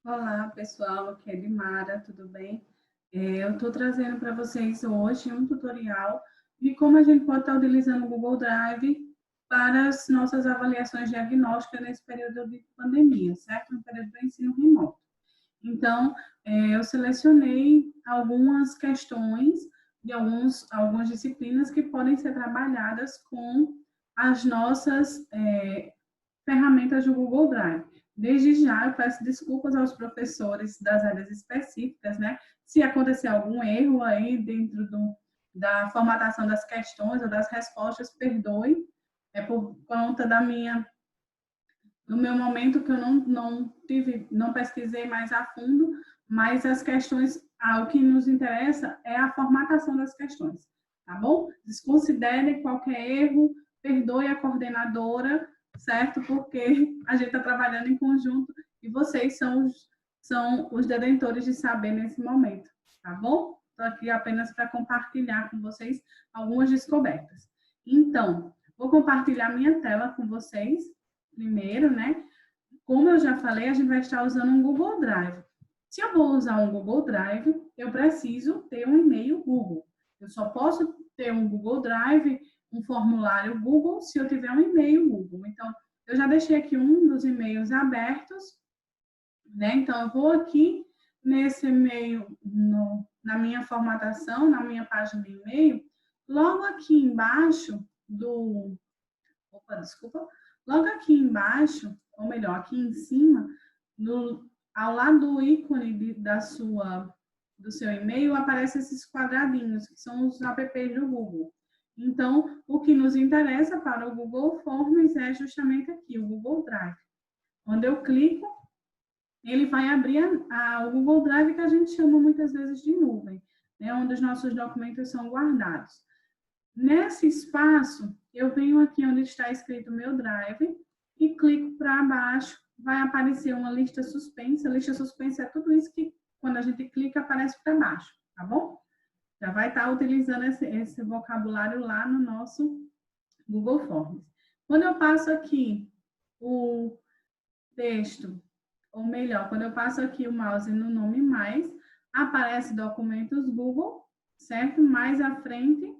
Olá, pessoal, aqui é Dimara, tudo bem? Eu estou trazendo para vocês hoje um tutorial de como a gente pode estar utilizando o Google Drive para as nossas avaliações diagnósticas nesse período de pandemia, certo? No período do ensino remoto. Então, eu selecionei algumas questões de algumas disciplinas que podem ser trabalhadas com as nossas ferramentas do Google Drive. Desde já, eu peço desculpas aos professores das áreas específicas, né? Se acontecer algum erro aí dentro da formatação das questões ou das respostas, perdoe, é por conta do meu momento que eu não pesquisei mais a fundo, mas as questões, o que nos interessa é a formatação das questões, tá bom? Desconsidere qualquer erro, perdoe a coordenadora, certo? Porque a gente está trabalhando em conjunto e vocês são os detentores de saber nesse momento, tá bom? Estou aqui apenas para compartilhar com vocês algumas descobertas. Então, vou compartilhar minha tela com vocês primeiro, né? Como eu já falei, a gente vai estar usando um Google Drive. Se eu vou usar um Google Drive, eu preciso ter um e-mail Google. Eu só posso ter um Google Drive, um formulário Google, se eu tiver um e-mail Google. Então, eu já deixei aqui um dos e-mails abertos, né? Então, eu vou aqui nesse e-mail, na minha formatação, na minha página de e-mail, logo aqui embaixo do opa, desculpa, logo aqui embaixo, ou melhor, aqui em cima, ao lado do ícone do seu e-mail, aparecem esses quadradinhos, que são os apps do Google. Então, o que nos interessa para o Google Forms é justamente aqui, o Google Drive. Quando eu clico, ele vai abrir o Google Drive, que a gente chama muitas vezes de nuvem, né, onde os nossos documentos são guardados. Nesse espaço, eu venho aqui onde está escrito meu Drive e clico para baixo, vai aparecer uma lista suspensa. A lista suspensa é tudo isso que, quando a gente clica, aparece para baixo, tá bom? Já vai estar utilizando esse vocabulário lá no nosso Google Forms. Quando eu passo aqui o texto, ou melhor, quando eu passo aqui o mouse no nome mais, aparece documentos Google, certo? Mais à frente,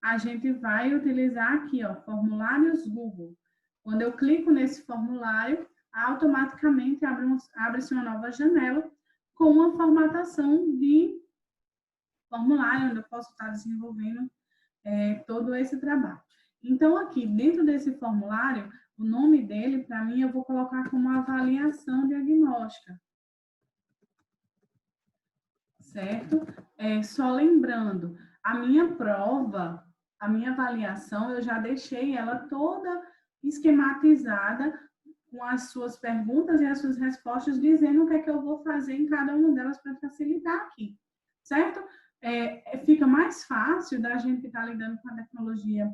a gente vai utilizar aqui, ó, formulários Google. Quando eu clico nesse formulário, automaticamente abre-se uma nova janela com uma formatação de formulário, onde eu posso estar desenvolvendo todo esse trabalho. Então, aqui, dentro desse formulário, o nome dele, para mim, eu vou colocar como avaliação diagnóstica, certo? Só lembrando, a minha prova, a minha avaliação, eu já deixei ela toda esquematizada com as suas perguntas e as suas respostas, dizendo o que é que eu vou fazer em cada uma delas para facilitar aqui, certo? Fica mais fácil da gente estar lidando com a tecnologia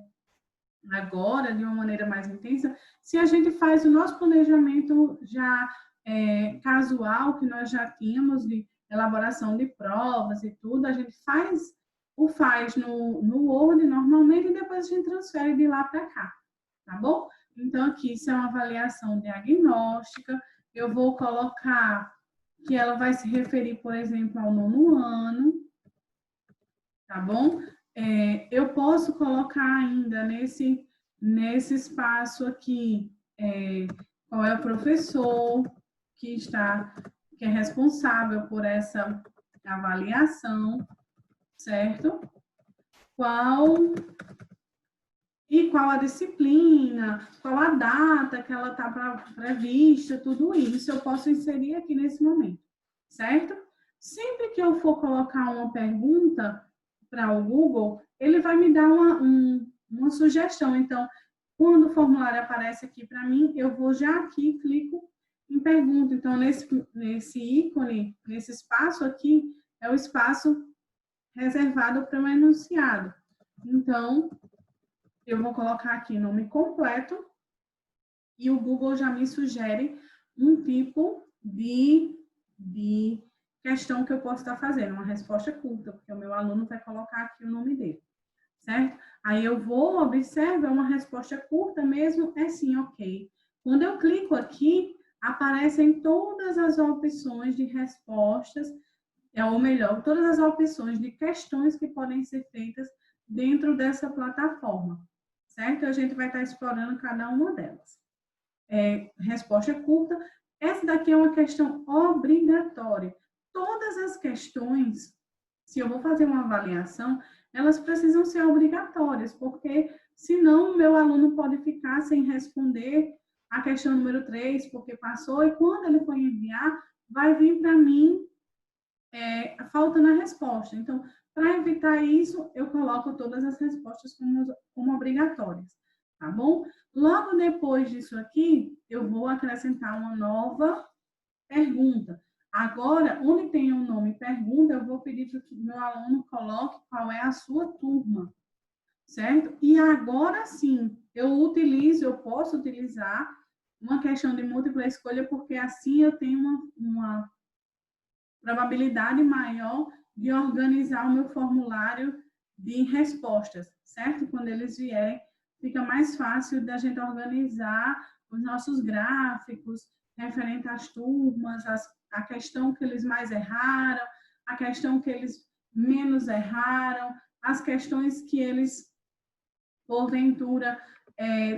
agora, de uma maneira mais intensa, se a gente faz o nosso planejamento já casual, que nós já tínhamos, de elaboração de provas e tudo, a gente faz no Word normalmente e depois a gente transfere de lá para cá, tá bom? Então, aqui isso é uma avaliação diagnóstica, eu vou colocar que ela vai se referir, por exemplo, ao nono ano, tá bom? Eu posso colocar ainda nesse espaço aqui qual é o professor que que é responsável por essa avaliação, certo? Qual qual a disciplina, qual a data que ela está prevista, tudo isso eu posso inserir aqui nesse momento, certo? Sempre que eu for colocar uma pergunta para o Google, ele vai me dar uma sugestão. Então, quando o formulário aparece aqui para mim, eu vou já aqui, clico em pergunta. Então, nesse ícone, nesse espaço aqui, é o espaço reservado para o enunciado. Então, eu vou colocar aqui nome completo e o Google já me sugere um tipo de questão que eu posso estar fazendo, uma resposta curta, porque o meu aluno vai colocar aqui o nome dele, certo? Aí eu vou, observa, uma resposta curta mesmo, é sim, ok. Quando eu clico aqui, aparecem todas as opções de respostas, ou melhor, todas as opções de questões que podem ser feitas dentro dessa plataforma, certo? A gente vai estar explorando cada uma delas. Resposta curta. Essa daqui é uma questão obrigatória. Todas as questões, se eu vou fazer uma avaliação, elas precisam ser obrigatórias, porque senão o meu aluno pode ficar sem responder a questão número 3, porque passou, e quando ele for enviar, vai vir para mim faltando a resposta. Então, para evitar isso, eu coloco todas as respostas como obrigatórias, tá bom? Logo depois disso aqui, eu vou acrescentar uma nova pergunta. Agora, onde tem o nome pergunta, eu vou pedir para que o meu aluno coloque qual é a sua turma, certo? E agora sim, eu posso utilizar uma questão de múltipla escolha, porque assim eu tenho uma probabilidade maior de organizar o meu formulário de respostas, certo? Quando eles vierem, fica mais fácil da gente organizar os nossos gráficos referente às turmas, a questão que eles mais erraram, a questão que eles menos erraram, as questões que eles, porventura,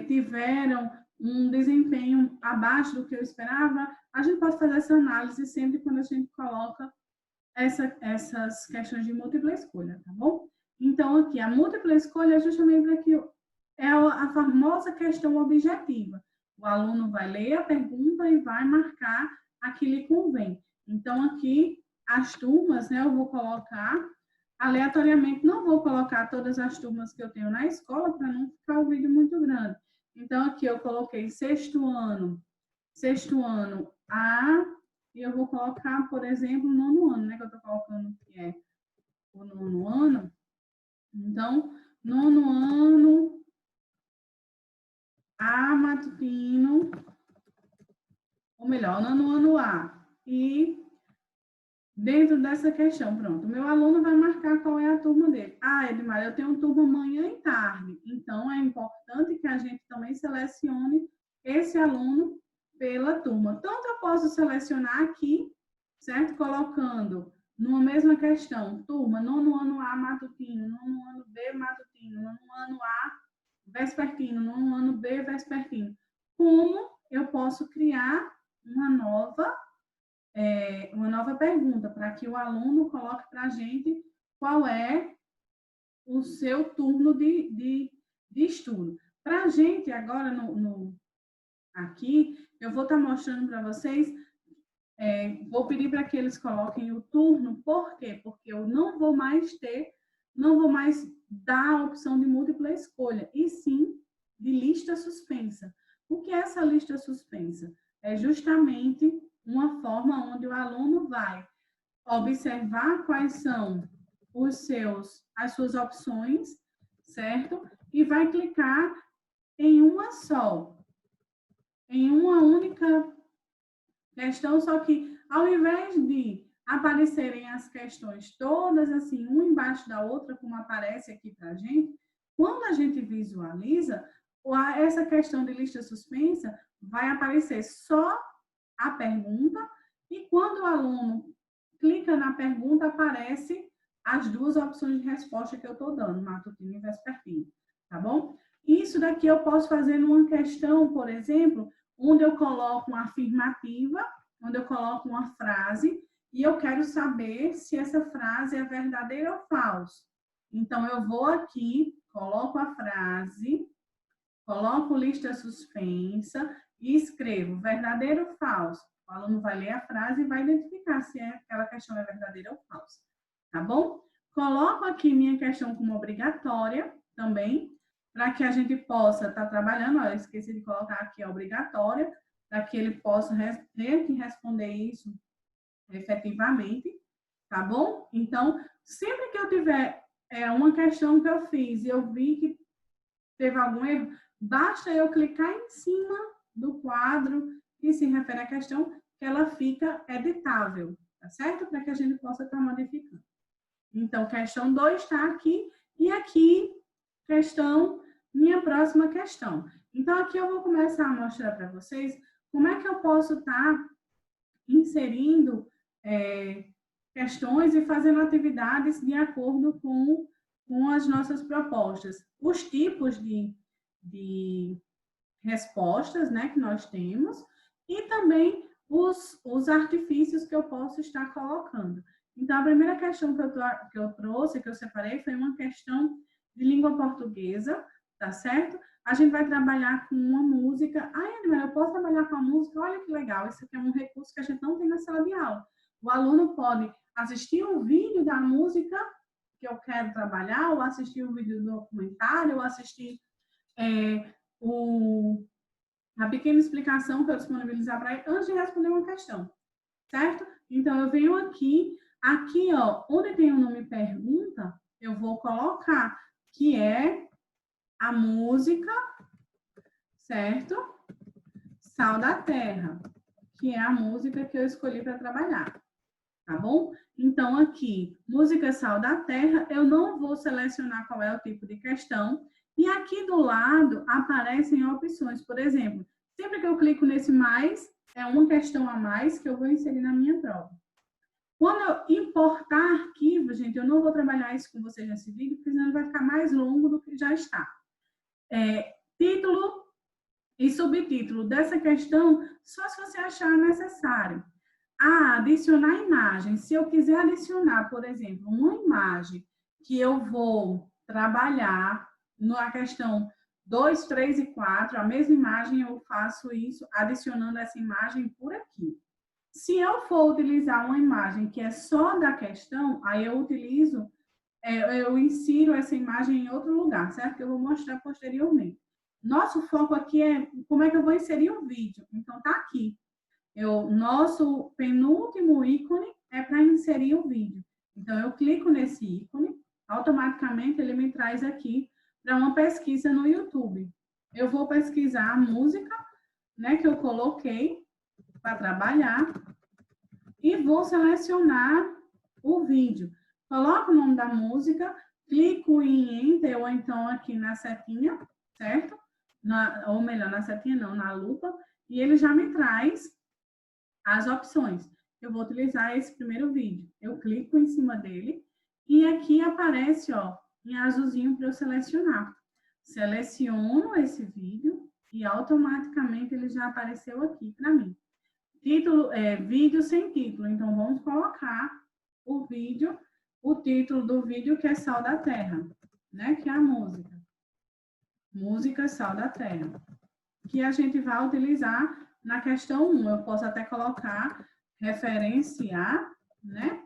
tiveram um desempenho abaixo do que eu esperava. A gente pode fazer essa análise sempre quando a gente coloca essas questões de múltipla escolha, tá bom? Então, aqui, a múltipla escolha é justamente para que é a famosa questão objetiva. O aluno vai ler a pergunta e vai marcar a que lhe convém. Então, aqui, as turmas, né, eu vou colocar aleatoriamente, não vou colocar todas as turmas que eu tenho na escola para não ficar o vídeo muito grande. Então, aqui eu coloquei sexto ano A, e eu vou colocar, por exemplo, nono ano, né? Que eu estou colocando que é o nono ano. Então, nono ano A matutino, ou melhor, nono ano A. E dentro dessa questão, pronto, o meu aluno vai marcar qual é a turma dele. Ah, Edmar, eu tenho turma manhã e tarde. Então, é importante que a gente também selecione esse aluno pela turma. Tanto eu posso selecionar aqui, certo? Colocando numa mesma questão, turma, nono ano A matutino, nono ano B matutino, nono ano A vespertino, nono ano B vespertino. Como eu posso criar uma nova pergunta, para que o aluno coloque para a gente qual é o seu turno de estudo. Para a gente, agora, aqui, eu vou estar mostrando para vocês, vou pedir para que eles coloquem o turno, por quê? Porque eu não vou mais dar a opção de múltipla escolha, e sim de lista suspensa. O que é essa lista suspensa? É justamente uma forma onde o aluno vai observar quais são as suas opções, certo? E vai clicar em uma só, em uma única questão, só que ao invés de aparecerem as questões todas assim, uma embaixo da outra, como aparece aqui para a gente, quando a gente visualiza, essa questão de lista suspensa vai aparecer só a pergunta, e quando o aluno clica na pergunta, aparece as duas opções de resposta que eu estou dando, matutino e vespertino, tá bom? Isso daqui eu posso fazer numa questão, por exemplo, onde eu coloco uma afirmativa, onde eu coloco uma frase, e eu quero saber se essa frase é verdadeira ou falsa. Então, eu vou aqui, coloco a frase, coloco lista suspensa e escrevo verdadeiro ou falso. O aluno vai ler a frase e vai identificar se aquela questão é verdadeira ou falsa. Tá bom? Coloco aqui minha questão como obrigatória também, para que a gente possa estar trabalhando. Olha, eu esqueci de colocar aqui a obrigatória, para que ele possa ter que responder isso efetivamente, tá bom? Então, sempre que eu tiver uma questão que eu fiz e eu vi que teve algum erro, basta eu clicar em cima do quadro que se refere à questão, que ela fica editável, tá certo? Para que a gente possa estar modificando. Então, questão 2 está aqui, e aqui, minha próxima questão. Então, aqui eu vou começar a mostrar para vocês como é que eu posso estar inserindo questões e fazendo atividades de acordo com as nossas propostas. Os tipos de respostas, né, que nós temos, e também os artifícios que eu posso estar colocando. Então, a primeira questão que eu trouxe, que eu separei, foi uma questão de língua portuguesa, tá certo? A gente vai trabalhar com uma música. Ah, Edmar, eu posso trabalhar com a música? Olha que legal, isso aqui é um recurso que a gente não tem na sala de aula. O aluno pode assistir um vídeo da música que eu quero trabalhar, ou assistir um vídeo do documentário, ou assistir a pequena explicação que eu disponibilizar para ele antes de responder uma questão, certo? Então, eu venho aqui, ó, onde tem o nome pergunta, eu vou colocar que é a música, certo? Sal da Terra, que é a música que eu escolhi para trabalhar, tá bom? Então, aqui, música Sal da Terra, eu não vou selecionar qual é o tipo de questão, e aqui do lado aparecem opções, por exemplo, sempre que eu clico nesse mais, é uma questão a mais que eu vou inserir na minha prova. Quando eu importar arquivo, gente, eu não vou trabalhar isso com vocês nesse vídeo, porque senão vai ficar mais longo do que já está. Título e subtítulo dessa questão, só se você achar necessário. Adicionar imagem. Se eu quiser adicionar, por exemplo, uma imagem que eu vou trabalhar na questão 2, 3 e 4, a mesma imagem, eu faço isso adicionando essa imagem por aqui. Se eu for utilizar uma imagem que é só da questão, aí eu utilizo, eu insiro essa imagem em outro lugar, certo? Que eu vou mostrar posteriormente. Nosso foco aqui é como é que eu vou inserir um vídeo. Então, tá aqui. Nosso penúltimo ícone é para inserir o vídeo. Então, eu clico nesse ícone, automaticamente ele me traz aqui para uma pesquisa no YouTube. Eu vou pesquisar a música, né, que eu coloquei para trabalhar e vou selecionar o vídeo. Coloco o nome da música, clico em Enter ou então aqui na setinha, certo? Ou melhor, na setinha não, na lupa, e ele já me traz as opções. Eu vou utilizar esse primeiro vídeo. Eu clico em cima dele e aqui aparece, ó, em azulzinho para eu selecionar. Seleciono esse vídeo e automaticamente ele já apareceu aqui para mim. Título, vídeo sem título. Então, vamos colocar o vídeo, o título do vídeo que é Sal da Terra, né? Que é a música. Música Sal da Terra. Que a gente vai utilizar na questão 1. Eu posso até colocar, referenciar, né?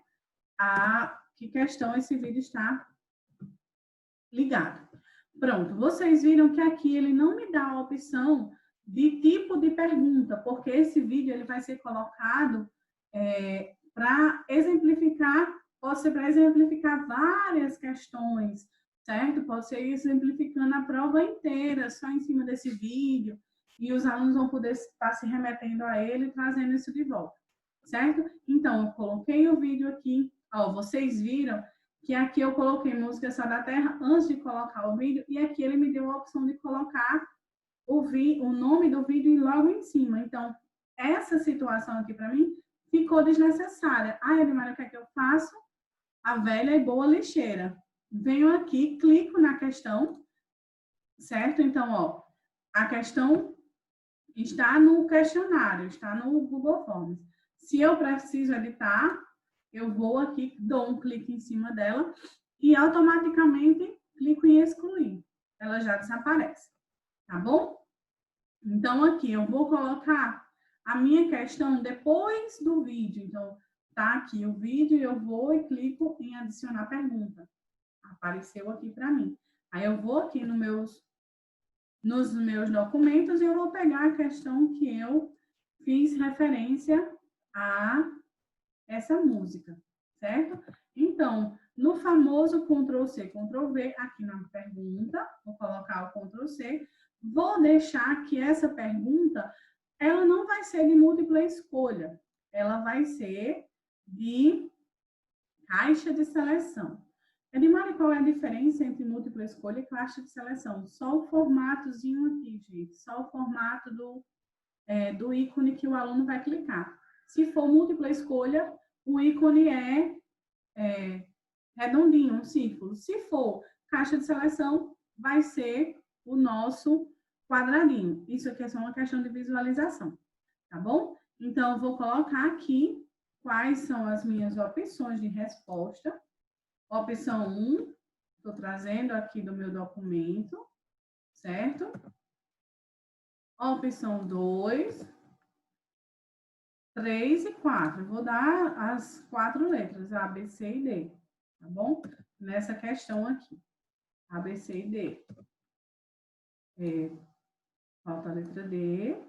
A que questão esse vídeo está ligado. Pronto, vocês viram que aqui ele não me dá a opção de tipo de pergunta, porque esse vídeo ele vai ser colocado para exemplificar, pode ser para exemplificar várias questões, certo? Pode ser exemplificando a prova inteira, só em cima desse vídeo, e os alunos vão poder estar se remetendo a ele e trazendo isso de volta, certo? Então, eu coloquei o vídeo aqui, ó, vocês viram que aqui eu coloquei música Sal da Terra antes de colocar o vídeo, e aqui ele me deu a opção de colocar o nome do vídeo logo em cima. Então, essa situação aqui para mim ficou desnecessária. Edmar, o que é que eu faço? A velha e boa lixeira. Venho aqui, clico na questão, certo? Então, ó, a questão está no questionário, está no Google Forms. Se eu preciso editar, eu vou aqui, dou um clique em cima dela e automaticamente clico em excluir. Ela já desaparece, tá bom? Então, aqui eu vou colocar a minha questão depois do vídeo. Então, tá aqui o vídeo, eu vou e clico em adicionar pergunta. Apareceu aqui para mim. Aí eu vou aqui nos meus documentos e eu vou pegar a questão que eu fiz referência a essa música, certo? Então, no famoso Ctrl+C, Ctrl+V, aqui na pergunta, vou colocar o Ctrl+C, vou deixar que essa pergunta, ela não vai ser de múltipla escolha, ela vai ser de caixa de seleção. Edmar, qual é a diferença entre múltipla escolha e caixa de seleção? Só o formatozinho aqui, gente, só o formato do ícone que o aluno vai clicar. Se for múltipla escolha, o ícone é redondinho, um círculo. Se for caixa de seleção, vai ser o nosso quadradinho. Isso aqui é só uma questão de visualização, tá bom? Então, eu vou colocar aqui quais são as minhas opções de resposta. Opção 1, estou trazendo aqui do meu documento, certo? Opção 2, 3 e 4. Eu vou dar as 4 letras, A, B, C e D, tá bom? Nessa questão aqui, A, B, C e D. Falta a letra D.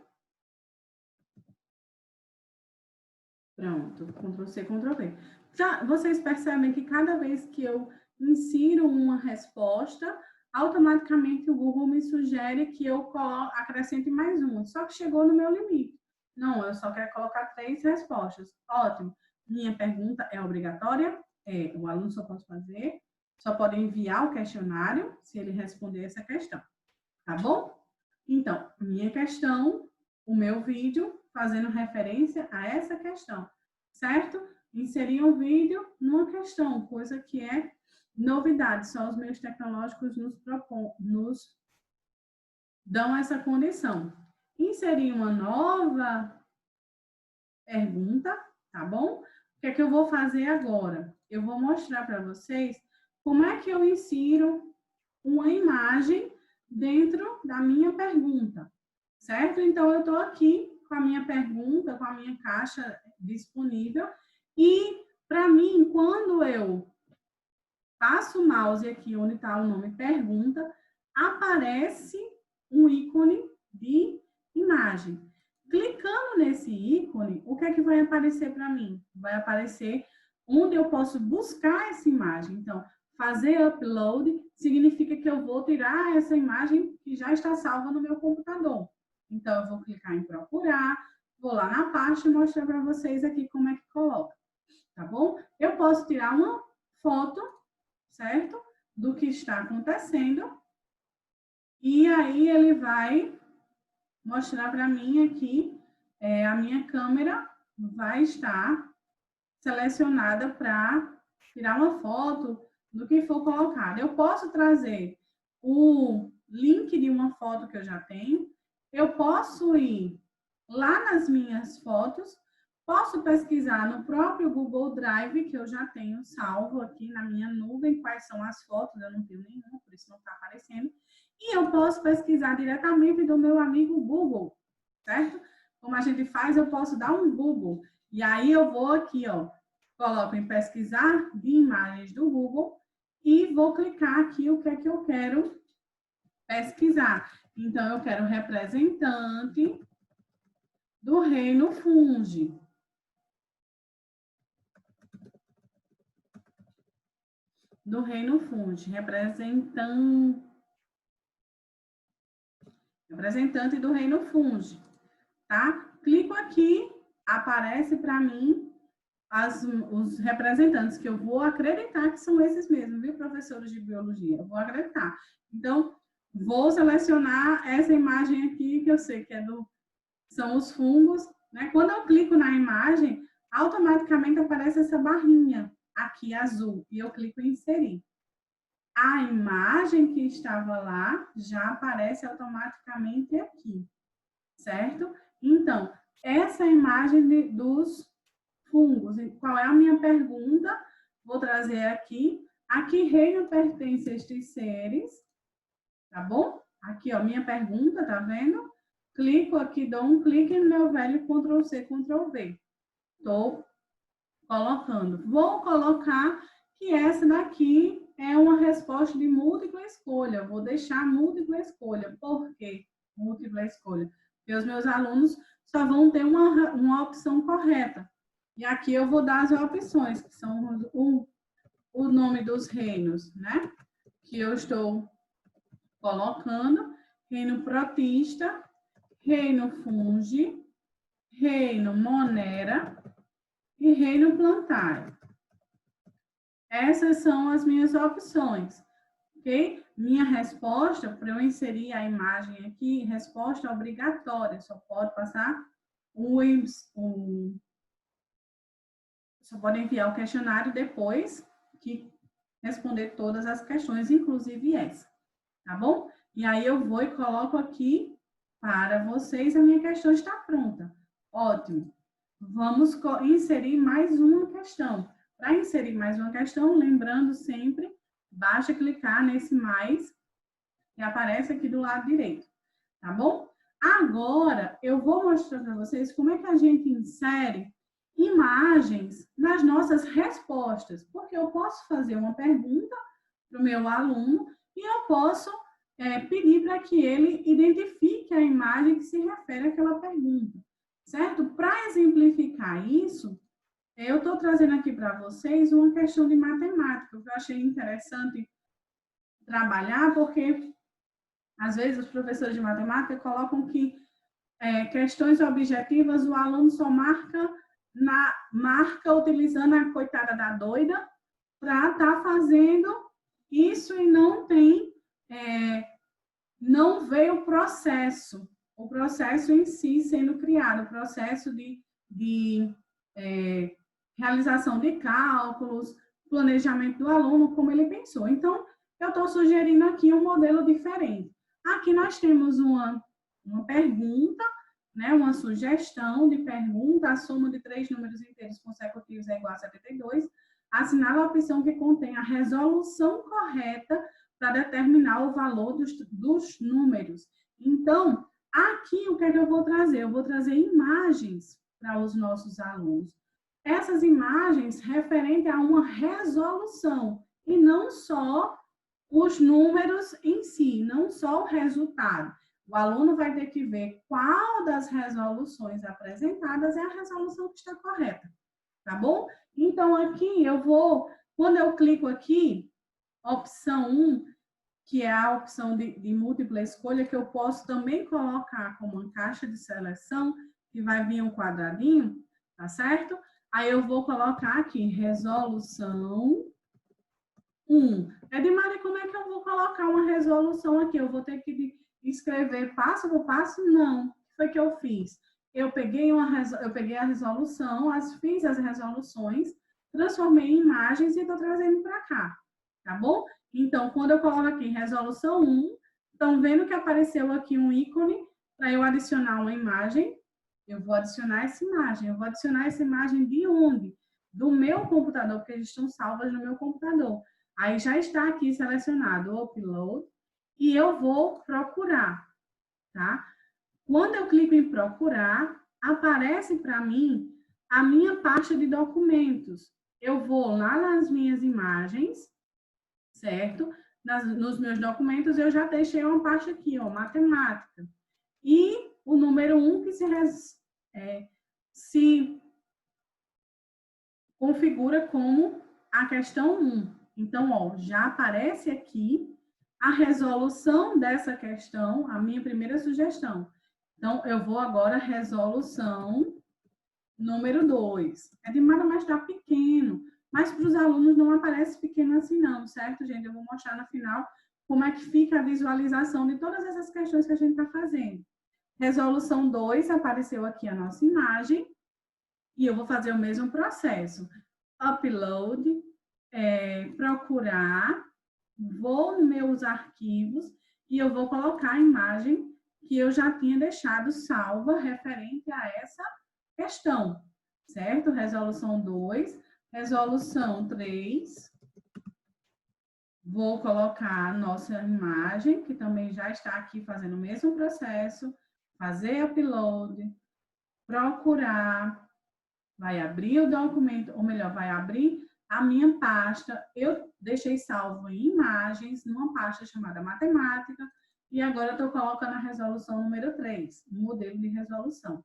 Pronto, Ctrl C, Ctrl V. Já, vocês percebem que cada vez que eu insiro uma resposta, automaticamente o Google me sugere que eu acrescente mais uma. Só que chegou no meu limite. Não, eu só quero colocar 3 respostas. Ótimo. Minha pergunta é obrigatória? É, o aluno só pode fazer, só pode enviar o questionário se ele responder essa questão. Tá bom? Então, minha questão, o meu vídeo, fazendo referência a essa questão, certo? Inserir um vídeo numa questão, coisa que é novidade, só os meios tecnológicos nos dão essa condição. Inserir uma nova pergunta, tá bom? O que é que eu vou fazer agora? Eu vou mostrar para vocês como é que eu insiro uma imagem dentro da minha pergunta, certo? Então, eu estou aqui com a minha pergunta, com a minha caixa disponível, e, para mim, quando eu passo o mouse aqui onde está o nome pergunta, aparece um ícone de imagem. Clicando nesse ícone, o que é que vai aparecer para mim? Vai aparecer onde eu posso buscar essa imagem. Então, fazer upload significa que eu vou tirar essa imagem que já está salva no meu computador. Então, eu vou clicar em procurar, vou lá na pasta e mostrar para vocês aqui como é que coloca, tá bom? Eu posso tirar uma foto, certo? Do que está acontecendo. E aí, ele vai mostrar para mim aqui, a minha câmera vai estar selecionada para tirar uma foto do que for colocado. Eu posso trazer o link de uma foto que eu já tenho, eu posso ir lá nas minhas fotos, posso pesquisar no próprio Google Drive, que eu já tenho salvo aqui na minha nuvem, quais são as fotos, eu não tenho nenhuma, por isso não está aparecendo, e eu posso pesquisar diretamente do meu amigo Google, certo? Como a gente faz, eu posso dar um Google. E aí eu vou aqui, ó, coloco em pesquisar de imagens do Google e vou clicar aqui o que é que eu quero pesquisar. Então, eu quero representante do reino fungi. Do reino fungi, representante do reino fungi, tá? Clico aqui, aparece para mim os representantes, que eu vou acreditar que são esses mesmos, viu, professores de biologia? Eu vou acreditar. Então, vou selecionar essa imagem aqui, que eu sei que são os fungos, né? Quando eu clico na imagem, automaticamente aparece essa barrinha aqui azul, e eu clico em inserir. A imagem que estava lá já aparece automaticamente aqui, certo? Então, essa imagem dos fungos. E qual é a minha pergunta? Vou trazer aqui. A que reino pertence estes seres? Tá bom? Aqui, ó, minha pergunta, tá vendo? Clico aqui, dou um clique no meu velho Ctrl C, Ctrl V. Estou colocando. Vou colocar que essa daqui é uma resposta de múltipla escolha. Vou deixar múltipla escolha. Por quê? Múltipla escolha. Porque os meus alunos só vão ter uma opção correta. E aqui eu vou dar as opções, que são o nome dos reinos, né? Que eu estou colocando. Reino protista, reino fungi, reino monera e reino plantário. Essas são as minhas opções. ok? Minha resposta, para eu inserir a imagem aqui, resposta obrigatória, só pode passar só pode enviar o questionário depois que responder todas as questões, inclusive essa, tá bom? E aí eu vou e coloco aqui para vocês, a minha questão está pronta. Ótimo. Vamos inserir mais uma questão. Para inserir mais uma questão, lembrando sempre, basta clicar nesse mais que aparece aqui do lado direito, tá bom? Agora, eu vou mostrar para vocês como é que a gente insere imagens nas nossas respostas, porque eu posso fazer uma pergunta para o meu aluno e eu posso pedir para que ele identifique a imagem que se refere àquela pergunta, certo? Para exemplificar isso, eu estou trazendo aqui para vocês uma questão de matemática, que eu achei interessante trabalhar, porque às vezes os professores de matemática colocam que questões objetivas o aluno só marca utilizando a coitada da doida para estar fazendo isso e não tem, não vê o processo em si sendo criado, o processo de realização de cálculos, planejamento do aluno, como ele pensou. Então, eu estou sugerindo aqui um modelo diferente. Aqui nós temos uma pergunta, né, uma sugestão de pergunta, a soma de 3 números inteiros consecutivos é igual a 72, assinala a opção que contém a resolução correta para determinar o valor dos números. Então, aqui o que é que eu vou trazer? Eu vou trazer imagens para os nossos alunos. Essas imagens referentes a uma resolução e não só os números em si, não só o resultado. O aluno vai ter que ver qual das resoluções apresentadas é a resolução que está correta, tá bom? Então, aqui eu vou, quando eu clico aqui, opção 1, que é a opção de múltipla escolha, que eu posso também colocar como uma caixa de seleção, que vai vir um quadradinho, tá certo? Aí eu vou colocar aqui, resolução 1. Edmari, como é que eu vou colocar uma resolução aqui? Eu vou ter que escrever passo por passo? Não. O que foi que eu fiz? Eu peguei a resolução, fiz as resoluções, transformei em imagens e estou trazendo para cá, tá bom? Então, quando eu coloco aqui resolução 1, estão vendo que apareceu aqui um ícone para eu adicionar uma imagem. Eu vou adicionar essa imagem. Eu vou adicionar essa imagem de onde? Do meu computador, porque eles estão salvas no meu computador. Aí já está aqui selecionado o upload e eu vou procurar, tá? Quando eu clico em procurar, aparece para mim a minha pasta de documentos. Eu vou lá nas minhas imagens, certo? Nos meus documentos eu já deixei uma pasta aqui, ó, matemática. E o número 1 que se configura como a questão 1. Então, ó, já aparece aqui a resolução dessa questão, a minha primeira sugestão. Então, eu vou agora resolução número 2. É demais, mas está pequeno. Mas para os alunos não aparece pequeno assim não, certo, gente? Eu vou mostrar no final como é que fica a visualização de todas essas questões que a gente está fazendo. Resolução 2, apareceu aqui a nossa imagem. E eu vou fazer o mesmo processo. Upload, procurar, vou nos meus arquivos e eu vou colocar a imagem que eu já tinha deixado salva referente a essa questão, certo? Resolução 2, resolução 3, vou colocar a nossa imagem, que também já está aqui fazendo o mesmo processo, fazer upload, procurar, vai abrir o documento, ou melhor, vai abrir a minha pasta. Eu deixei salvo em imagens, numa pasta chamada matemática, e agora estou colocando a resolução número 3, modelo de resolução,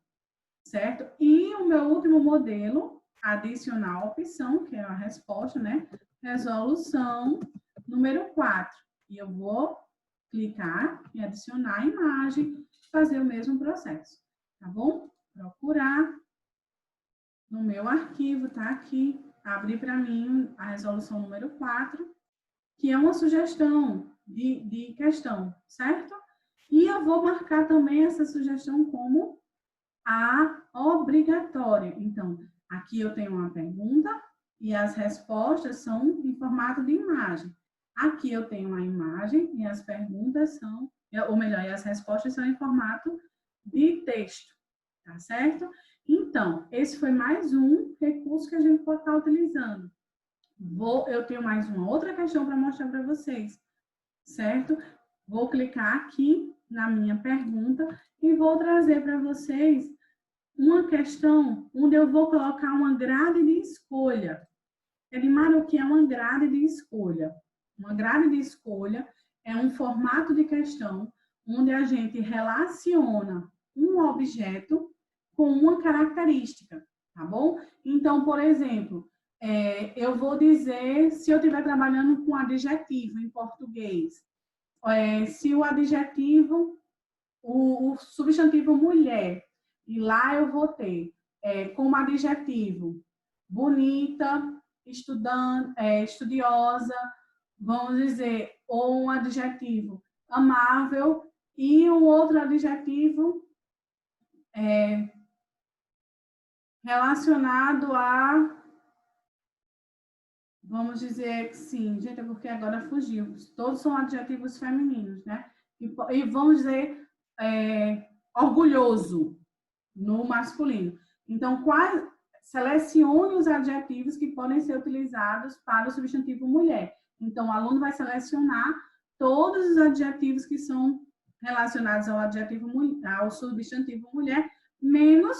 certo? E o meu último modelo, adicionar a opção, que é a resposta, né? Resolução número 4. E eu vou clicar em adicionar a imagem, fazer o mesmo processo, tá bom? Procurar no meu arquivo, tá aqui, abrir para mim a resolução número 4, que é uma sugestão de questão, certo? E eu vou marcar também essa sugestão como a obrigatória. Então, aqui eu tenho uma pergunta e as respostas são em formato de imagem. Aqui eu tenho uma imagem e as perguntas são, ou melhor, e as respostas são em formato de texto, tá certo? Então, esse foi mais um recurso que a gente pode estar utilizando. Eu tenho mais uma outra questão para mostrar para vocês, certo? Vou clicar aqui na minha pergunta e vou trazer para vocês uma questão onde eu vou colocar uma grade de escolha. Elimar, o que é uma grade de escolha? Uma grade de escolha é um formato de questão onde a gente relaciona um objeto com uma característica, tá bom? Então, por exemplo, eu vou dizer, se eu estiver trabalhando com adjetivo em português, se o adjetivo, o substantivo mulher, e lá eu vou ter como adjetivo bonita, estudiosa, vamos dizer, ou um adjetivo amável, e um outro adjetivo relacionado a, vamos dizer que sim, gente, é porque agora fugiu. Todos são adjetivos femininos, né? E vamos dizer orgulhoso no masculino. Então, selecione os adjetivos que podem ser utilizados para o substantivo mulher. Então, o aluno vai selecionar todos os adjetivos que são relacionados ao substantivo mulher, menos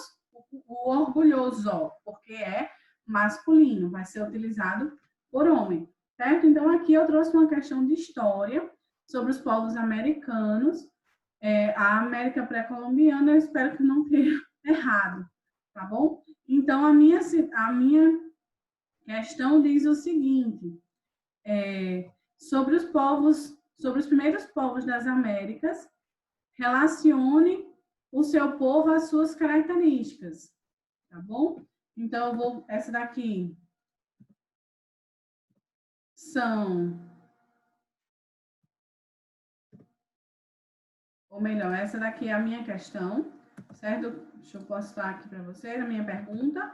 o orgulhoso, porque é masculino, vai ser utilizado por homem, certo? Então, aqui eu trouxe uma questão de história sobre os povos americanos, a América pré-colombiana, eu espero que não tenha errado, tá bom? Então, a minha questão diz o seguinte, sobre os primeiros povos das Américas, relacione o seu povo às suas características, tá bom? Então, essa daqui ou melhor, essa daqui é a minha questão, certo? Deixa eu postar aqui para vocês a minha pergunta.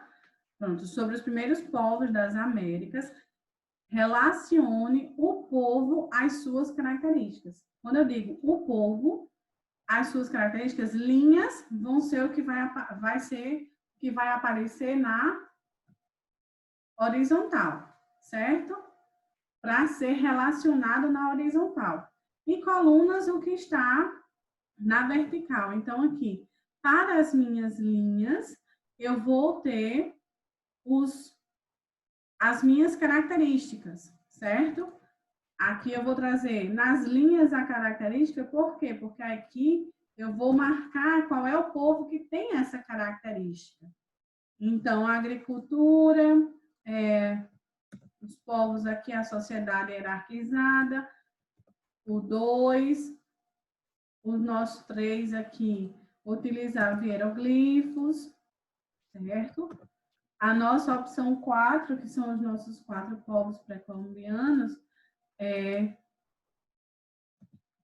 Pronto, sobre os primeiros povos das Américas, relacione o povo às suas características. Quando eu digo o povo, as suas características, linhas vão ser o que vai aparecer na horizontal, certo? Para ser relacionado na horizontal. E colunas, o que está na vertical. Então, aqui, para as minhas linhas, eu vou ter as minhas características, certo? Aqui eu vou trazer nas linhas a característica, por quê? Porque aqui eu vou marcar qual é o povo que tem essa característica. Então, a agricultura, os povos aqui, a sociedade hierarquizada, o 2, os nossos 3 aqui, utilizar hieroglifos, certo? A nossa opção 4, que são os nossos 4 povos pré-colombianos,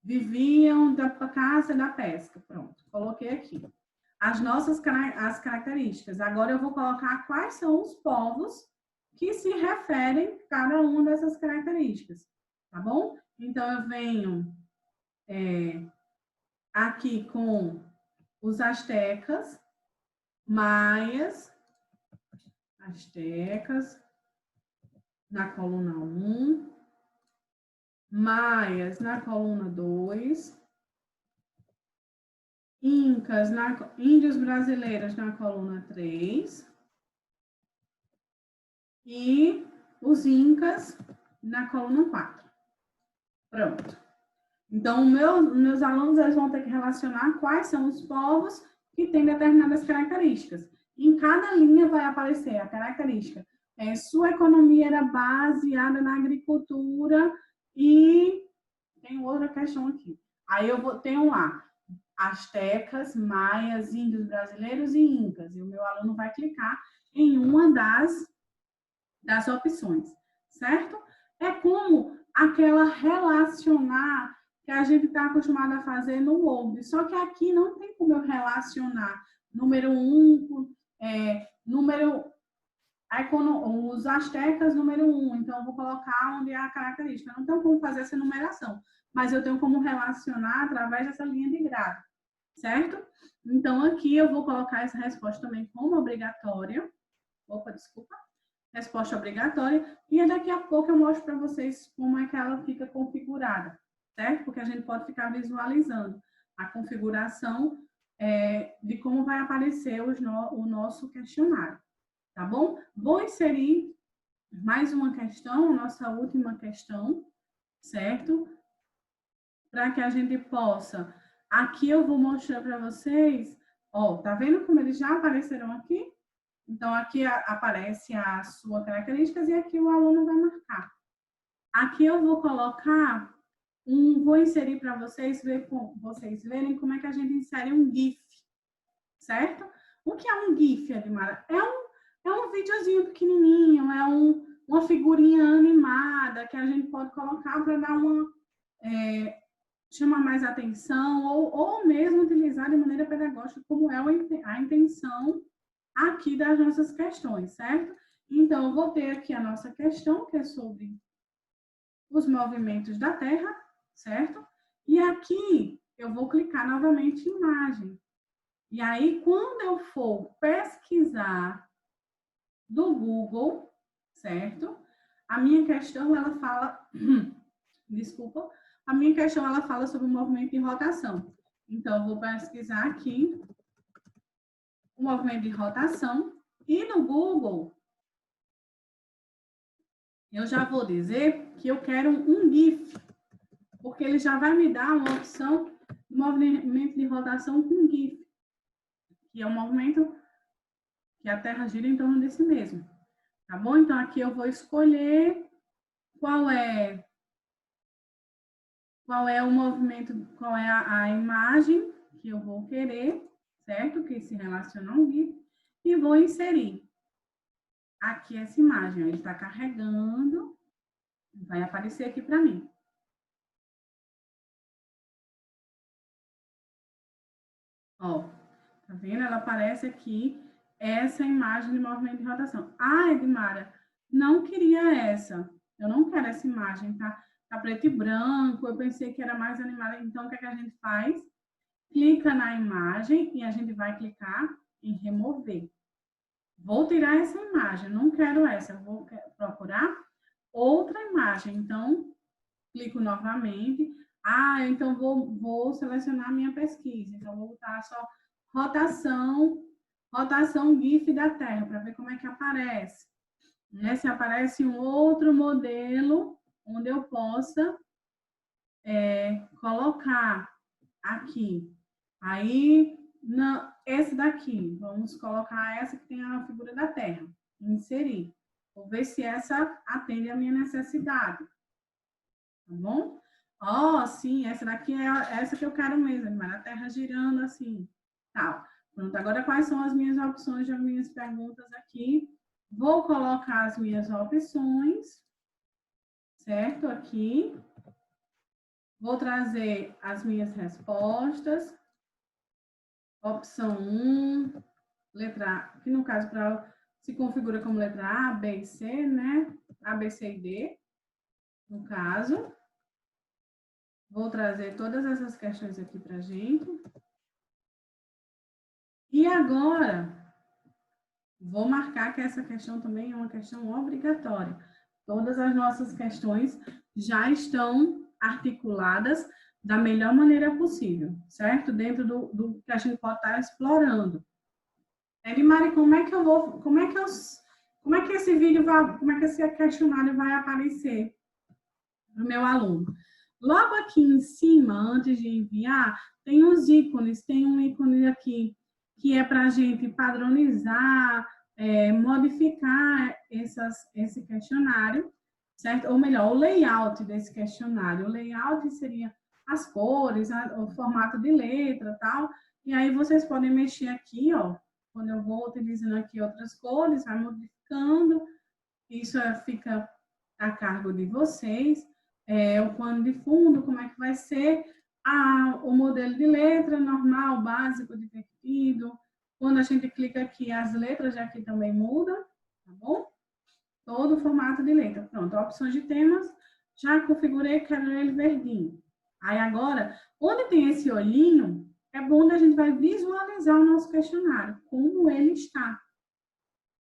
viviam da caça e da pesca. Pronto, coloquei aqui. As características. Agora eu vou colocar quais são os povos que se referem a cada uma dessas características, tá bom? Então, eu venho aqui com os astecas, maias, na coluna 1, maias na coluna 2, índios brasileiros na coluna 3 e os incas na coluna 4. Pronto. Então, meus alunos eles vão ter que relacionar quais são os povos que têm determinadas características. Em cada linha vai aparecer a característica. Sua economia era baseada na agricultura e tem outra questão aqui. Aí tenho lá astecas, maias, índios brasileiros e incas. E o meu aluno vai clicar em uma das opções, certo? É como aquela relacionar que a gente está acostumado a fazer no Word. Só que aqui não tem como eu relacionar número 1, número os astecas número 1, então eu vou colocar onde é a característica. Não tenho como fazer essa numeração, mas eu tenho como relacionar através dessa linha de grado, certo? Então aqui eu vou colocar essa resposta também como obrigatória. Opa, desculpa. Resposta obrigatória. E daqui a pouco eu mostro para vocês como é que ela fica configurada, certo? Porque a gente pode ficar visualizando a configuração de como vai aparecer o nosso questionário. Tá bom? Vou inserir mais uma questão, a nossa última questão, certo? Para que a gente possa... Aqui eu vou mostrar para vocês, ó, tá vendo como eles já apareceram aqui? Então, aqui aparece a sua características e aqui o aluno vai marcar. Aqui eu vou colocar vou inserir para vocês verem como é que a gente insere um GIF, certo? O que é um GIF, Edmara? É um videozinho pequenininho, uma figurinha animada que a gente pode colocar para dar chamar mais atenção ou mesmo utilizar de maneira pedagógica, como é a intenção aqui das nossas questões, certo? Então, eu vou ter aqui a nossa questão, que é sobre os movimentos da Terra, certo? E aqui eu vou clicar novamente em imagem. E aí, quando eu for pesquisar do Google, certo? A minha questão, ela fala... Desculpa. A minha questão, ela fala sobre o movimento de rotação. Então, eu vou pesquisar aqui o movimento de rotação. E no Google, eu já vou dizer que eu quero um GIF, porque ele já vai me dar uma opção de movimento de rotação com GIF, que é um movimento que a Terra gira em torno desse mesmo. Tá bom? Então, aqui eu vou escolher qual é o movimento, qual é a imagem que eu vou querer, certo? Que se relaciona ao GIF, e vou inserir aqui essa imagem. Ele está carregando, vai aparecer aqui para mim. Ó, tá vendo? Ela aparece aqui, essa imagem de movimento de rotação. Ah, Edmara, não queria essa. Eu não quero essa imagem, tá? Tá preto e branco, eu pensei que era mais animada. Então, o que é que a gente faz? Clica na imagem e a gente vai clicar em remover. Vou tirar essa imagem, não quero essa, eu vou procurar outra imagem. Então, clico novamente. Ah, então vou selecionar a minha pesquisa. Então, vou botar só rotação GIF da Terra, para ver como é que aparece. Né? Se aparece um outro modelo, onde eu possa colocar aqui. Aí, esse daqui, vamos colocar essa que tem a figura da Terra. Inserir. Vou ver se essa atende a minha necessidade. Tá bom? Ó, sim, essa daqui é essa que eu quero mesmo, mas a Terra girando assim. Tal. Pronto, agora quais são as minhas opções, as minhas perguntas aqui? Vou colocar as minhas opções, certo? Aqui. Vou trazer as minhas respostas. Opção 1, letra A, que no caso se configura como letra A, B e C, né? A, B, C e D, no caso. Vou trazer todas essas questões aqui para a gente. E agora, vou marcar que essa questão também é uma questão obrigatória. Todas as nossas questões já estão articuladas da melhor maneira possível, certo? Dentro do que a gente pode estar explorando. Edmari, como é que esse vídeo vai, como é que esse questionário vai aparecer no meu aluno? Logo aqui em cima, antes de enviar, tem os ícones, tem um ícone aqui que é para a gente padronizar, modificar esse questionário, certo? Ou melhor, o layout desse questionário. O layout seria as cores, o formato de letra e tal. E aí vocês podem mexer aqui, ó. Quando eu vou utilizando aqui outras cores, vai modificando. Isso fica a cargo de vocês. o pano de fundo, como é que vai ser, o modelo de letra normal, básico, divertido. Quando a gente clica aqui, as letras já aqui também mudam, tá bom? Todo o formato de letra. Pronto, opções de temas, já configurei, quero ele verdinho. Aí agora, onde tem esse olhinho, é bom que a gente vai visualizar o nosso questionário, como ele está.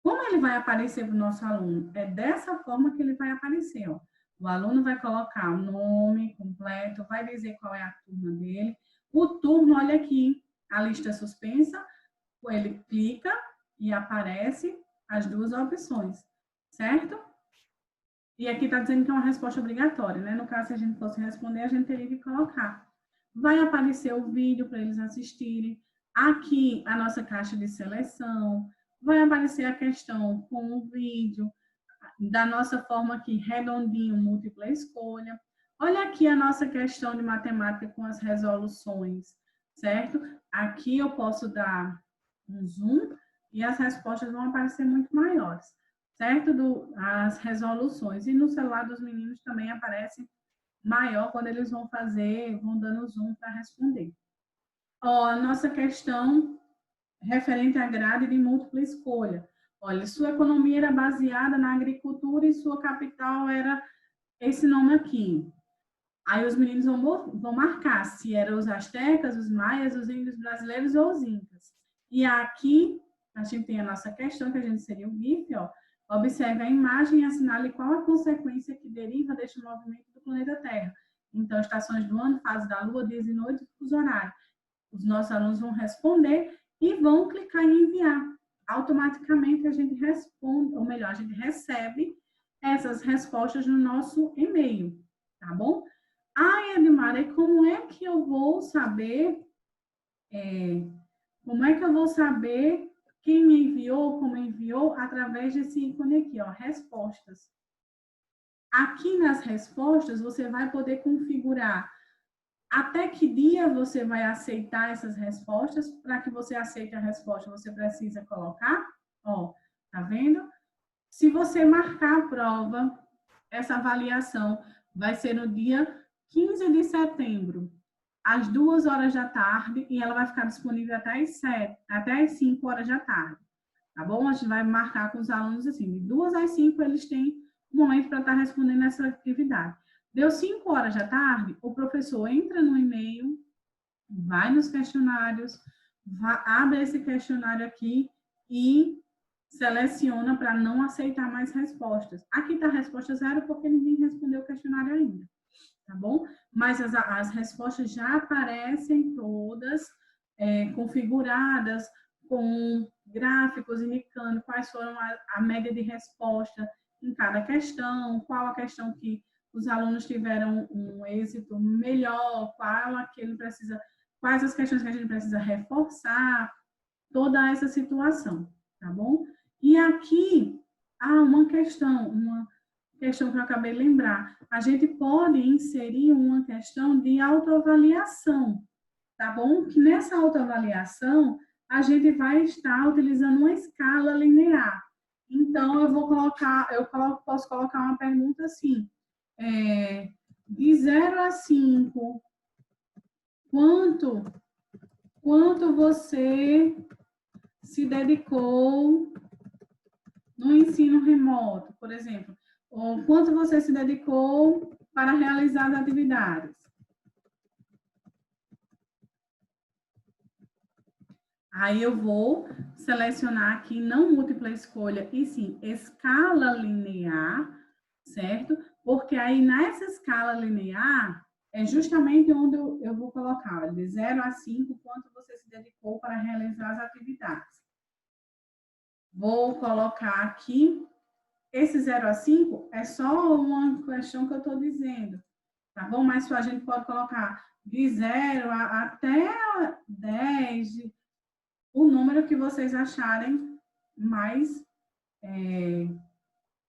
Como ele vai aparecer para o nosso aluno? É dessa forma que ele vai aparecer, ó. O aluno vai colocar o nome completo, vai dizer qual é a turma dele. O turno, olha aqui, a lista suspensa, ele clica e aparece as duas opções, certo? E aqui está dizendo que é uma resposta obrigatória, né? No caso, se a gente fosse responder, a gente teria que colocar. Vai aparecer o vídeo para eles assistirem. Aqui, a nossa caixa de seleção. Vai aparecer a questão com o vídeo, da nossa forma aqui, redondinho, múltipla escolha. Olha aqui a nossa questão de matemática com as resoluções, certo? Aqui eu posso dar um zoom e as respostas vão aparecer muito maiores, certo? As resoluções. E no celular dos meninos também aparece maior quando eles vão fazer, vão dando zoom para responder. Ó, a nossa questão referente à grade de múltipla escolha. Olha, sua economia era baseada na agricultura e sua capital era esse nome aqui. Aí os meninos vão marcar se eram os astecas, os maias, os índios brasileiros ou os incas. E aqui a gente tem a nossa questão, que a gente seria o GIF, ó. Observe a imagem e assinale qual a consequência que deriva deste movimento do planeta Terra. Então, estações do ano, fase da lua, dias e noites, fuso horário. Os nossos alunos vão responder e vão clicar em enviar. Automaticamente a gente responde, ou melhor, a gente recebe essas respostas no nosso e-mail, tá bom? Ah, Edmar, e como é que eu vou saber, como é que eu vou saber quem me enviou, como enviou, através desse ícone aqui, ó, respostas. Aqui nas respostas, você vai poder configurar até que dia você vai aceitar essas respostas. Para que você aceite a resposta, você precisa colocar, ó, tá vendo? Se você marcar a prova, essa avaliação vai ser no dia 15 de setembro, às 2 horas da tarde, e ela vai ficar disponível até às 5 horas da tarde, tá bom? A gente vai marcar com os alunos assim, de 2 às 5 eles têm um momento para estar respondendo essa atividade. Deu 5 horas da tarde, o professor entra no e-mail, vai nos questionários, abre esse questionário aqui e seleciona para não aceitar mais respostas. Aqui está a resposta zero porque ninguém respondeu o questionário ainda, tá bom? Mas as respostas já aparecem todas configuradas com gráficos indicando quais foram a média de resposta em cada questão, qual a questão que os alunos tiveram um êxito melhor, quais as questões que a gente precisa reforçar, toda essa situação, tá bom? E aqui há uma questão que eu acabei de lembrar. A gente pode inserir uma questão de autoavaliação, tá bom? Que nessa autoavaliação a gente vai estar utilizando uma escala linear. Então, posso colocar uma pergunta assim, de 0 a 5, quanto você se dedicou no ensino remoto, por exemplo, ou quanto você se dedicou para realizar as atividades. Aí eu vou selecionar aqui não múltipla escolha, e sim escala linear, certo? Porque aí nessa escala linear é justamente onde eu vou colocar, de 0 a 5, quanto você se dedicou para realizar as atividades. Vou colocar aqui, esse 0 a 5 é só uma questão que eu estou dizendo, tá bom? Mas a gente pode colocar de 0 até 10, o número que vocês acharem mais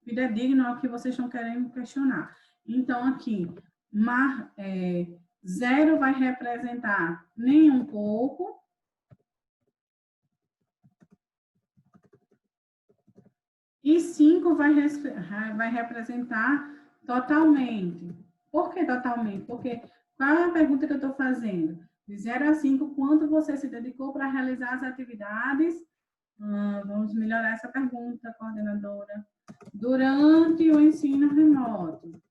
fidedigno ao que vocês estão querendo questionar. Então, aqui, 0 vai representar nem um pouco, e 5 vai representar totalmente. Por que totalmente? Porque qual é a pergunta que eu estou fazendo? De 0 a 5, quanto você se dedicou para realizar as atividades? Vamos melhorar essa pergunta, coordenadora. Durante o ensino remoto.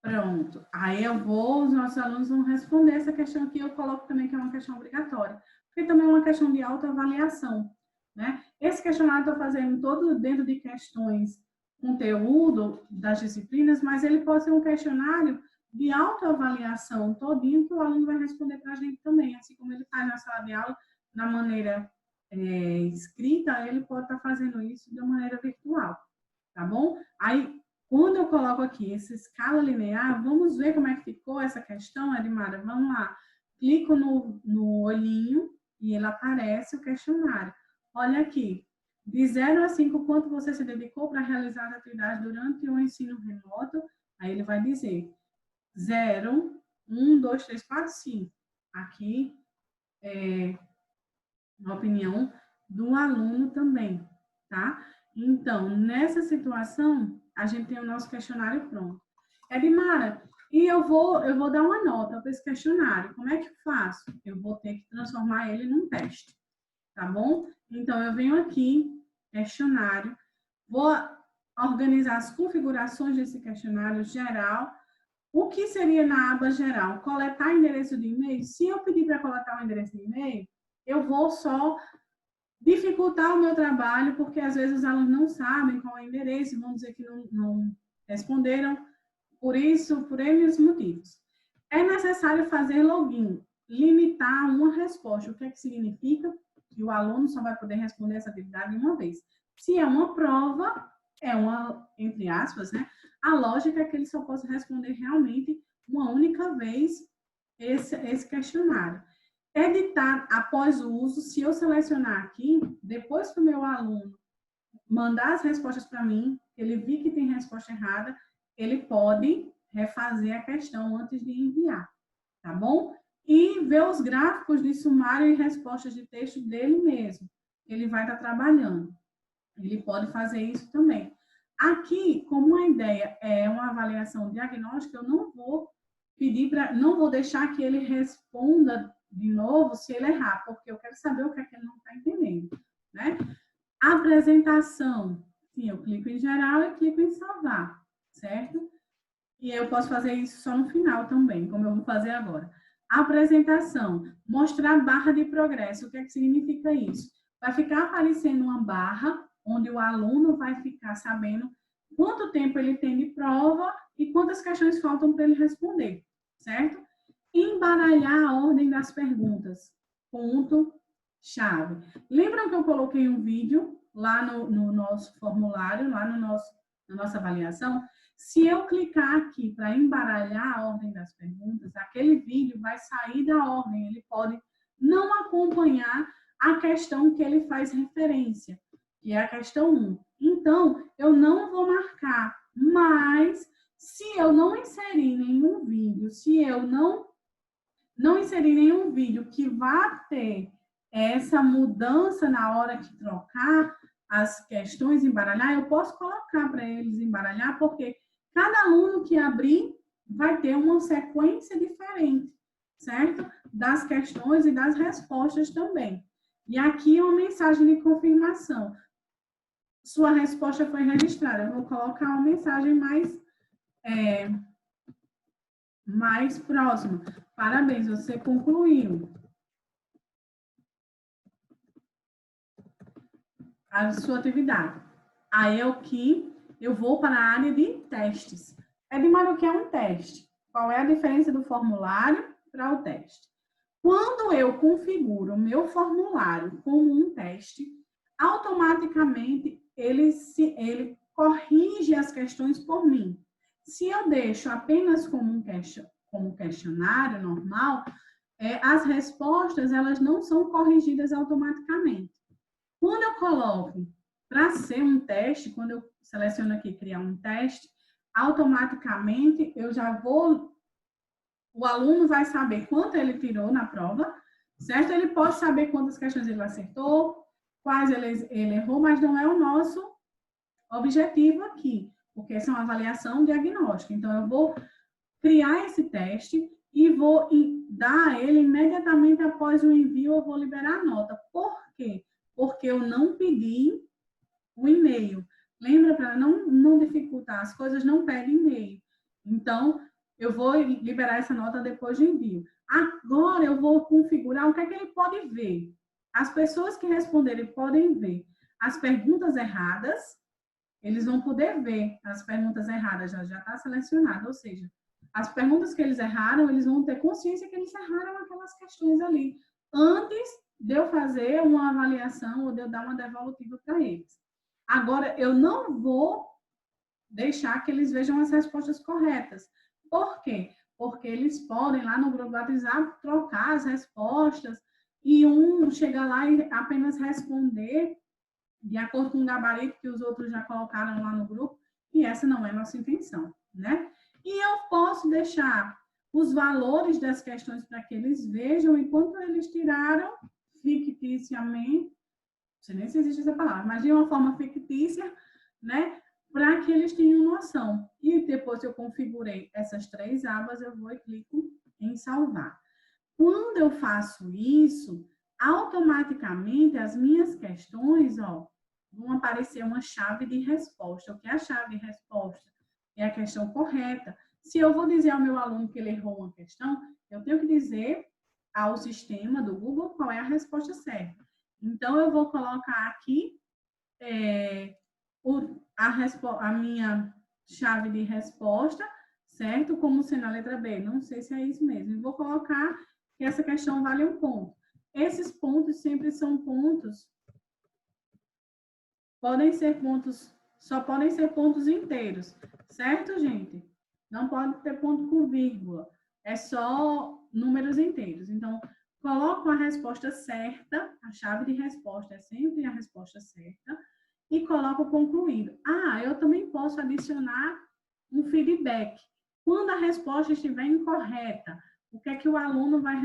Pronto. Aí os nossos alunos vão responder essa questão aqui, eu coloco também que é uma questão obrigatória. Porque também é uma questão de autoavaliação, né? Esse questionário eu estou fazendo todo dentro de questões, conteúdo das disciplinas, mas ele pode ser um questionário de autoavaliação todinho que o aluno vai responder para a gente também, assim como ele faz na sala de aula, na maneira escrita, ele pode estar fazendo isso de uma maneira virtual, tá bom? Aí, quando eu coloco aqui essa escala linear, vamos ver como é que ficou essa questão, Edmara? Vamos lá. Clico no olhinho e ele aparece o questionário. Olha aqui. De 0 a 5, quanto você se dedicou para realizar as atividades durante o ensino remoto? Aí ele vai dizer 0, 1, 2, 3, 4, 5. Aqui é a opinião do aluno também, tá? Então, nessa situação, a gente tem o nosso questionário pronto. Edmara, e eu vou dar uma nota para esse questionário. Como é que eu faço? Eu vou ter que transformar ele num teste, tá bom? Então, eu venho aqui, questionário, vou organizar as configurações desse questionário geral. O que seria na aba geral? Coletar endereço de e-mail? Se eu pedir para coletar um endereço de e-mail, eu vou só dificultar o meu trabalho, porque às vezes os alunos não sabem qual é o endereço, vão dizer que não responderam, por isso, por eles motivos. É necessário fazer login, limitar uma resposta. O que é que significa? Que o aluno só vai poder responder essa atividade uma vez. Se é uma prova, é uma, entre aspas, né? A lógica é que ele só possa responder realmente uma única vez esse questionário. Editar após o uso, se eu selecionar aqui, depois que o meu aluno mandar as respostas para mim, ele vir que tem resposta errada, ele pode refazer a questão antes de enviar, tá bom? E ver os gráficos de sumário e respostas de texto dele mesmo. Ele vai estar trabalhando. Ele pode fazer isso também. Aqui, como a ideia é uma avaliação diagnóstica, eu não vou não vou deixar que ele responda de novo se ele errar, porque eu quero saber o que é que ele não está entendendo, né? Apresentação. Sim, eu clico em geral e clico em salvar, certo? E eu posso fazer isso só no final também, como eu vou fazer agora. Apresentação. Mostrar barra de progresso. O que é que significa isso? Vai ficar aparecendo uma barra onde o aluno vai ficar sabendo quanto tempo ele tem de prova e quantas questões faltam para ele responder, certo? Embaralhar a ordem das perguntas. Ponto chave. Lembram que eu coloquei um vídeo lá no nosso formulário, lá na nossa avaliação? Se eu clicar aqui para embaralhar a ordem das perguntas, aquele vídeo vai sair da ordem, ele pode não acompanhar a questão que ele faz referência, que é a questão 1. Então, eu não vou marcar, mas se eu não inserir nenhum vídeo, se eu não inserir nenhum vídeo que vá ter essa mudança na hora que trocar as questões, embaralhar, eu posso colocar para eles embaralhar, porque cada aluno que abrir vai ter uma sequência diferente, certo? Das questões e das respostas também. E aqui uma mensagem de confirmação. Sua resposta foi registrada. Eu vou colocar uma mensagem mais próxima. Parabéns, você concluiu a sua atividade. Aí é o que eu vou para a área de testes. Edmar, o que é um teste? Qual é a diferença do formulário para o teste? Quando eu configuro o meu formulário como um teste, automaticamente ele corrige as questões por mim. Se eu deixo apenas como questionário normal, as respostas elas não são corrigidas automaticamente. Quando eu coloco para ser um teste, quando eu seleciono aqui criar um teste, automaticamente eu já vou, o aluno vai saber quanto ele tirou na prova, certo? Ele pode saber quantas questões ele acertou, quais ele errou, mas não é o nosso objetivo aqui. porque essa é uma avaliação diagnóstica. Então, eu vou criar esse teste e vou dar ele imediatamente após o envio, eu vou liberar a nota. Por quê? Porque eu não pedi o e-mail. Lembra, para não dificultar as coisas, não pede e-mail. Então, eu vou liberar essa nota depois de envio. Agora, eu vou configurar o que é que ele pode ver. As pessoas que responderem podem ver as perguntas erradas, eles vão poder ver as perguntas erradas, já está selecionado, ou seja, as perguntas que eles erraram, eles vão ter consciência que eles erraram aquelas questões ali, antes de eu fazer uma avaliação ou de eu dar uma devolutiva para eles. Agora, eu não vou deixar que eles vejam as respostas corretas. Por quê? Porque eles podem, lá no grupo do WhatsApp, trocar as respostas e um chegar lá e apenas responder de acordo com o gabarito que os outros já colocaram lá no grupo, e essa não é a nossa intenção, né? E eu posso deixar os valores das questões para que eles vejam, enquanto eles tiraram ficticiamente, não sei nem se existe essa palavra, mas de uma forma fictícia, né? Para que eles tenham noção. E depois que eu configurei essas 3 abas, eu vou e clico em salvar. Quando eu faço isso, automaticamente as minhas questões, ó, vão aparecer uma chave de resposta. O que é a chave de resposta? É a questão correta. Se eu vou dizer ao meu aluno que ele errou uma questão, eu tenho que dizer ao sistema do Google qual é a resposta certa. Então, eu vou colocar aqui a minha chave de resposta, certo? Como sendo a letra B. Não sei se é isso mesmo. E vou colocar que essa questão vale 1 ponto. Esses pontos sempre são pontos, só podem ser pontos inteiros, certo, gente? Não pode ter ponto com vírgula, é só números inteiros. Então, coloco a resposta certa, a chave de resposta é sempre a resposta certa, e coloco concluído. Eu também posso adicionar um feedback. Quando a resposta estiver incorreta, o que é que o aluno vai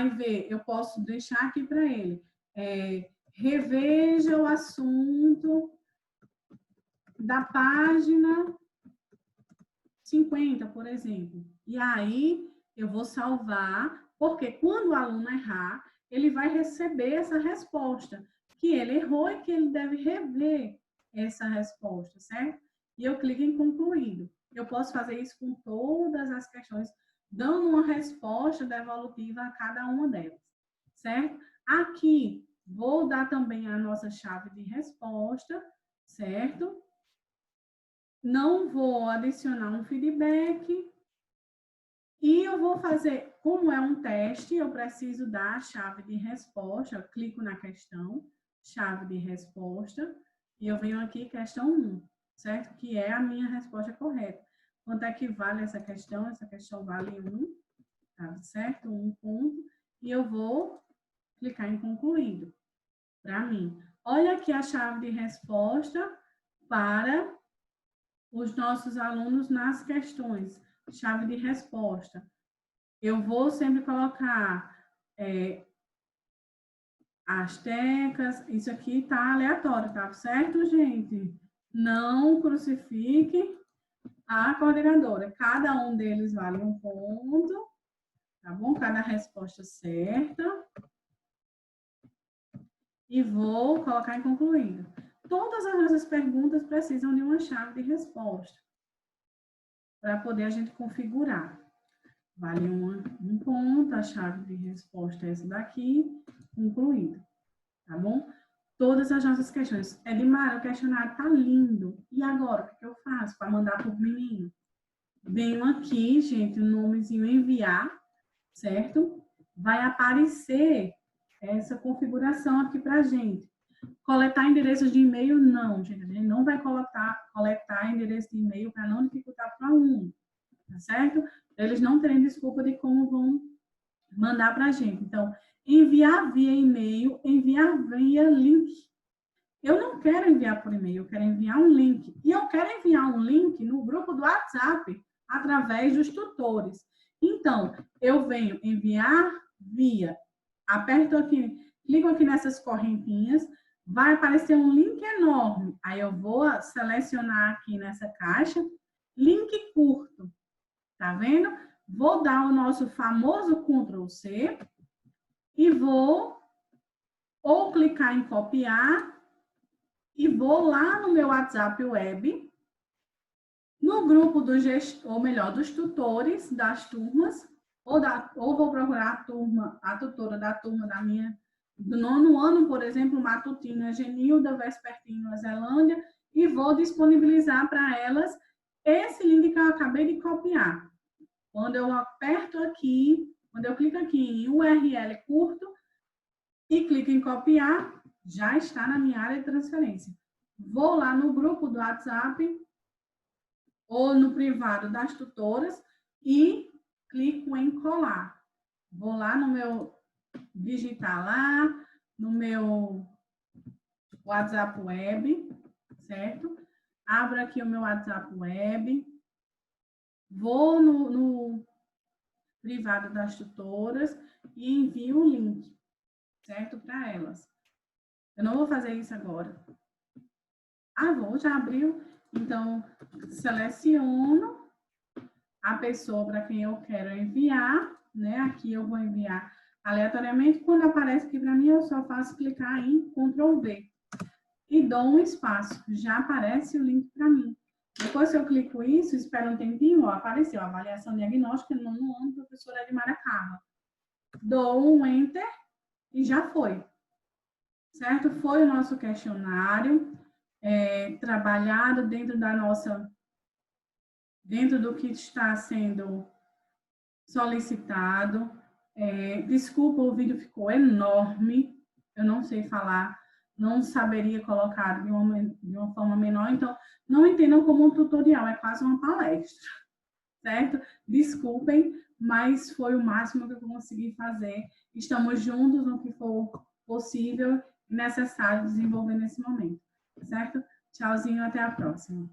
ver? Eu posso deixar aqui para ele. Reveja o assunto da página 50, por exemplo. E aí, eu vou salvar, porque quando o aluno errar, ele vai receber essa resposta, que ele errou e que ele deve rever essa resposta, certo? E eu clico em concluído. Eu posso fazer isso com todas as questões, dando uma resposta devolutiva a cada uma delas, certo? Aqui, vou dar também a nossa chave de resposta, certo? Não vou adicionar um feedback. E eu vou fazer, como é um teste, eu preciso dar a chave de resposta. Eu clico na questão, chave de resposta, e eu venho aqui, questão 1, certo? Que é a minha resposta correta. Quanto é que vale essa questão? Essa questão vale 1, tá certo? 1 ponto. E eu vou clicar em concluído, para mim. Olha aqui a chave de resposta para os nossos alunos nas questões. Chave de resposta. Eu vou sempre colocar as teclas. Isso aqui tá aleatório, tá certo, gente? Não crucifique a coordenadora. Cada um deles vale 1 ponto, tá bom? Cada resposta certa. E vou colocar em concluído. Todas as nossas perguntas precisam de uma chave de resposta para poder a gente configurar. Vale 1 ponto, a chave de resposta é essa daqui, concluído, tá bom? Todas as nossas questões. Edmar, o questionário tá lindo. E agora, o que eu faço para mandar para o menino? Venho aqui, gente, o nomezinho enviar, certo? Vai aparecer essa configuração aqui para gente. Coletar endereços de e-mail, não, gente. A gente não vai coletar endereço de e-mail para não dificultar para o aluno, tá certo? Eles não terem desculpa de como vão mandar para a gente. Então, enviar via e-mail, enviar via link. Eu não quero enviar por e-mail, eu quero enviar um link. E eu quero enviar um link no grupo do WhatsApp, através dos tutores. Então, eu venho enviar via, aperto aqui, clico aqui nessas correntinhas, vai aparecer um link enorme. Aí eu vou selecionar aqui nessa caixa, link curto, tá vendo? Vou dar o nosso famoso Ctrl+C e vou ou clicar em copiar e vou lá no meu WhatsApp Web, no grupo do gestor, ou melhor, dos tutores das turmas, ou vou procurar a tutora da turma do 9º ano, por exemplo, Matutina, Genilda, Vespertino, Zelândia, e vou disponibilizar para elas esse link que eu acabei de copiar. Quando eu aperto aqui, quando eu clico aqui em URL curto e clico em copiar, já está na minha área de transferência. Vou lá no grupo do WhatsApp ou no privado das tutoras e clico em colar. Vou lá no meu, digitar lá no meu WhatsApp Web, certo? Abro aqui o meu WhatsApp Web, vou no privado das tutoras e envio o link, certo? Para elas. Eu não vou fazer isso agora. Já abriu. Então, seleciono a pessoa para quem eu quero enviar, né? Aqui eu vou enviar aleatoriamente. Quando aparece aqui para mim, eu só faço clicar em Ctrl+V e dou um espaço. Já aparece o link para mim. Depois que eu clico isso, espero um tempinho, ó, apareceu avaliação diagnóstica no 9º ano, professora Edmara Carla. Dou um Enter e já foi. Certo? Foi o nosso questionário, trabalhado dentro do que está sendo solicitado. Desculpa, o vídeo ficou enorme, eu não sei falar, não saberia colocar de uma forma menor, então não entendam como um tutorial, é quase uma palestra, certo? Desculpem, mas foi o máximo que eu consegui fazer. Estamos juntos no que for possível e necessário desenvolver nesse momento, certo? Tchauzinho, até a próxima.